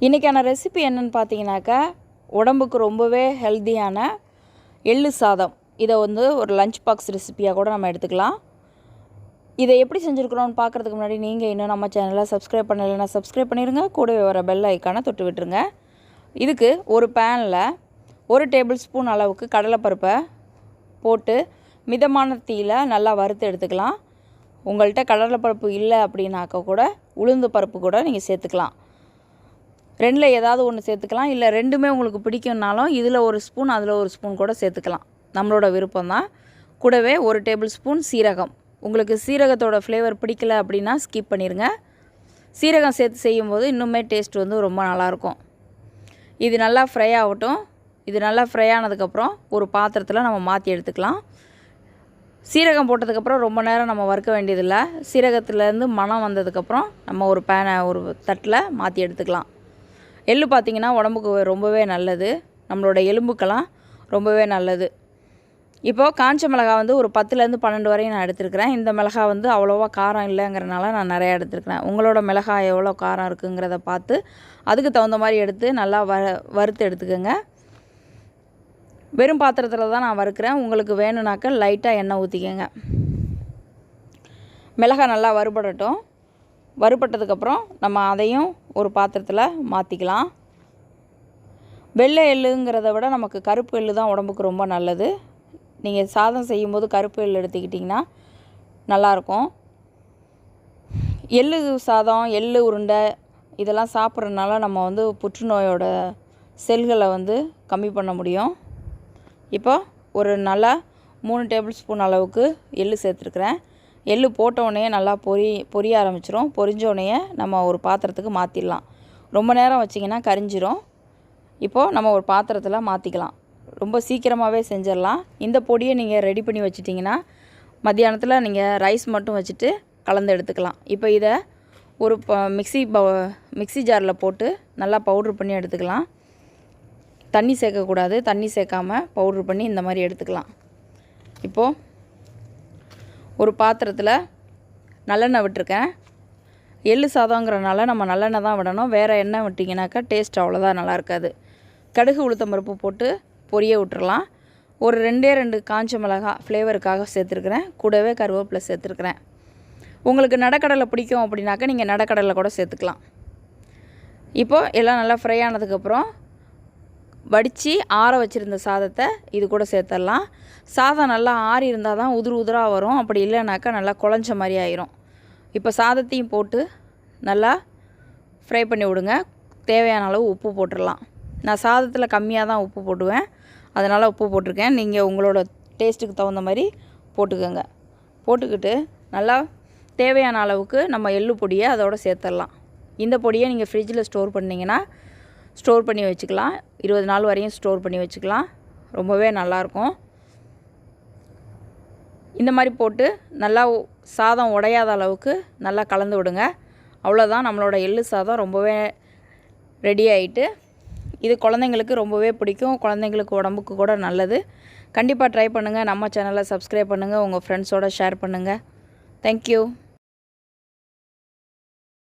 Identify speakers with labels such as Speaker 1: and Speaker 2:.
Speaker 1: இன்றைக்கான ரெசிபி என்னென்னு பார்த்தீங்கன்னாக்கா, உடம்புக்கு ரொம்பவே ஹெல்த்தியான எள்ளு சாதம். இதை ஒரு லஞ்ச் பாக்ஸ் ரெசிபியாக கூட நம்ம எடுத்துக்கலாம். இதை எப்படி செஞ்சுருக்குறோன்னு பார்க்குறதுக்கு முன்னாடி நீங்கள் இன்னும் நம்ம சேனலை சப்ஸ்கிரைப் பண்ணலைன்னா சப்ஸ்கிரைப் பண்ணிடுங்க. கூடவே வர பெல் ஐக்கானை தொட்டு விட்டுருங்க. இதுக்கு ஒரு பேனில் 1 டேபிள் ஸ்பூன் அளவுக்கு கடலைப்பருப்பை போட்டு மிதமான தீயில் நல்லா வறுத்து எடுத்துக்கலாம். உங்கள்கிட்ட கடலைப்பருப்பு இல்லை அப்படின்னாக்கா கூட உளுந்து பருப்பு கூட நீங்கள் சேர்த்துக்கலாம். 2ல் ஏதாவது ஒன்று சேர்த்துக்கலாம். இல்லை 2மே உங்களுக்கு பிடிக்கும்னாலும் இதில் 1 ஸ்பூன் அதில் 1 ஸ்பூன் கூட சேர்த்துக்கலாம். நம்மளோட விருப்பம்தான். கூடவே 1 டேபிள் ஸ்பூன் சீரகம். உங்களுக்கு சீரகத்தோட ஃப்ளேவர் பிடிக்கல அப்படின்னா ஸ்கிப் பண்ணிடுங்க. சீரகம் சேர்த்து செய்யும்போது இன்னுமே டேஸ்ட் ரொம்ப நல்லாயிருக்கும். இது நல்லா ஃப்ரை ஆகட்டும். இது நல்லா ஃப்ரை ஆனதுக்கப்புறம் ஒரு பாத்திரத்தில் நம்ம மாற்றி எடுத்துக்கலாம். சீரகம் போட்டதுக்கப்புறம் ரொம்ப நேரம் நம்ம வறுக்க வேண்டியதில்லை. சீரகத்துலேருந்து மணம் வந்ததுக்கப்புறம் நம்ம ஒரு தட்டில் மாற்றி எடுத்துக்கலாம். எள்ளு பார்த்திங்கன்னா உடம்புக்கு ரொம்பவே நல்லது. நம்மளோட எலும்புக்கெல்லாம் ரொம்பவே நல்லது. இப்போது காஞ்ச மிளகாய் ஒரு 10லேருந்து 12 வரையும் நான் எடுத்துருக்கிறேன். இந்த மிளகாய் அவ்வளோவா காரம் இல்லைங்கிறனால நான் நிறையா எடுத்துருக்கிறேன். உங்களோட மிளகாய் எவ்வளோ காரம் இருக்குங்கிறத பார்த்து அதுக்கு தகுந்த மாதிரி எடுத்து நல்லா வறுத்து எடுத்துக்கோங்க. வெறும் பாத்திரத்தில் தான் நான் வறுக்கிறேன். உங்களுக்கு வேணும்னாக்க லைட்டாக எண்ணெய் ஊற்றிக்கோங்க. மிளகாய் நல்லா வறுபடட்டும். வறுபட்டதுக்கப்புறம் நம்ம அதையும் ஒரு பாத்திரத்தில் மாற்றிக்கலாம். வெள்ளை எள்ளுங்கிறத விட நமக்கு கருப்பு எள்ளு தான் உடம்புக்கு ரொம்ப நல்லது. நீங்கள் சாதம் செய்யும்போது கருப்பு எள்ளு எடுத்துக்கிட்டிங்கன்னா நல்லாயிருக்கும். எள்ளு சாதம், எள்ளு உருண்டை இதெல்லாம் சாப்பிட்றதுனால நம்ம புற்றுநோயோட செல்களை கம்மி பண்ண முடியும். இப்போ ஒரு நல்லா 3 டேபிள் ஸ்பூன் அளவுக்கு எள்ளு சேர்த்துருக்குறேன். எள்ளு போட்டோடனே நல்லா பொரிய ஆரம்பிச்சிரும். பொரிஞ்சோடனே நம்ம ஒரு பாத்திரத்துக்கு மாற்றிடலாம். ரொம்ப நேரம் வச்சிங்கன்னா கரிஞ்சிரும். இப்போது நம்ம ஒரு பாத்திரத்தில் மாற்றிக்கலாம். ரொம்ப சீக்கிரமாகவே செஞ்சிடலாம். இந்த பொடியை நீங்கள் ரெடி பண்ணி வச்சிட்டிங்கன்னா மத்தியானத்தில் நீங்கள் ரைஸ் மட்டும் வச்சுட்டு கலந்து எடுத்துக்கலாம். இப்போ இதை ஒரு மிக்ஸி ஜாரில் போட்டு நல்லா பவுட்ரு பண்ணி எடுத்துக்கலாம். தண்ணி சேர்க்கக்கூடாது. தண்ணி சேர்க்காமல் பவுட்ரு பண்ணி இந்த மாதிரி எடுத்துக்கலாம். இப்போது ஒரு பாத்திரத்தில் நல்லெண்ணெய் விட்டுருக்கேன். எள்ளு சாதங்கிறனால நம்ம நல்லெண்ணெய் தான் விடணும். வேறு எண்ணெய் விட்டிங்கனாக்கா டேஸ்ட் அவ்வளோதான் நல்லா இருக்காது. கடுகு உளுத்தம் பருப்பு போட்டு பொரிய விட்டுறலாம். ஒரு 2 காஞ்ச மிளகாய் ஃப்ளேவருக்காக சேர்த்துருக்குறேன். கூடவே கருவேப்பிலை சேர்த்துருக்குறேன். உங்களுக்கு நடக்கடலை பிடிக்கும் அப்படின்னாக்கா நீங்கள் நடக்கடலை கூட சேர்த்துக்கலாம். இப்போது எல்லாம் நல்லா ஃப்ரை ஆனதுக்கப்புறம் வடித்து ஆற வச்சுருந்த சாதத்தை இது கூட சேர்த்துடலாம். சாதம் நல்லா ஆறி இருந்தால் தான் உதிராக வரும். அப்படி இல்லைனாக்கா நல்லா குழஞ்ச மாதிரி ஆயிரும். இப்போ சாதத்தையும் போட்டு நல்லா ஃப்ரை பண்ணி விடுங்க. தேவையான அளவு உப்பு போட்டுடலாம். நான் சாதத்தில் கம்மியாக தான் உப்பு போட்டுவேன். அதனால் உப்பு போட்டிருக்கேன். நீங்கள் உங்களோட டேஸ்ட்டுக்கு தகுந்த மாதிரி போட்டுக்கோங்க. போட்டுக்கிட்டு நல்லா தேவையான அளவுக்கு நம்ம எள்ளு பொடியை அதோடு சேர்த்துடலாம். இந்த பொடியை நீங்கள் ஃப்ரிட்ஜில் ஸ்டோர் பண்ணிங்கன்னா ஸ்டோர் பண்ணி வச்சுக்கலாம். 20 நாள் வரையும் ஸ்டோர் பண்ணி வச்சுக்கலாம். ரொம்பவே நல்லாயிருக்கும். இந்த மாதிரி போட்டு நல்லா சாதம் உடையாத அளவுக்கு நல்லா கலந்து விடுங்க. அவ்வளோதான், நம்மளோட எள்ளு சாதம் ரொம்பவே ரெடி ஆகிட்டு. இது குழந்தைங்களுக்கு ரொம்பவே பிடிக்கும். குழந்தைங்களுக்கு உடம்புக்கு கூட நல்லது. கண்டிப்பாக ட்ரை பண்ணுங்கள். நம்ம சேனலை சப்ஸ்கிரைப் பண்ணுங்கள். உங்கள் ஃப்ரெண்ட்ஸோடு ஷேர் பண்ணுங்கள். தேங்க்யூ.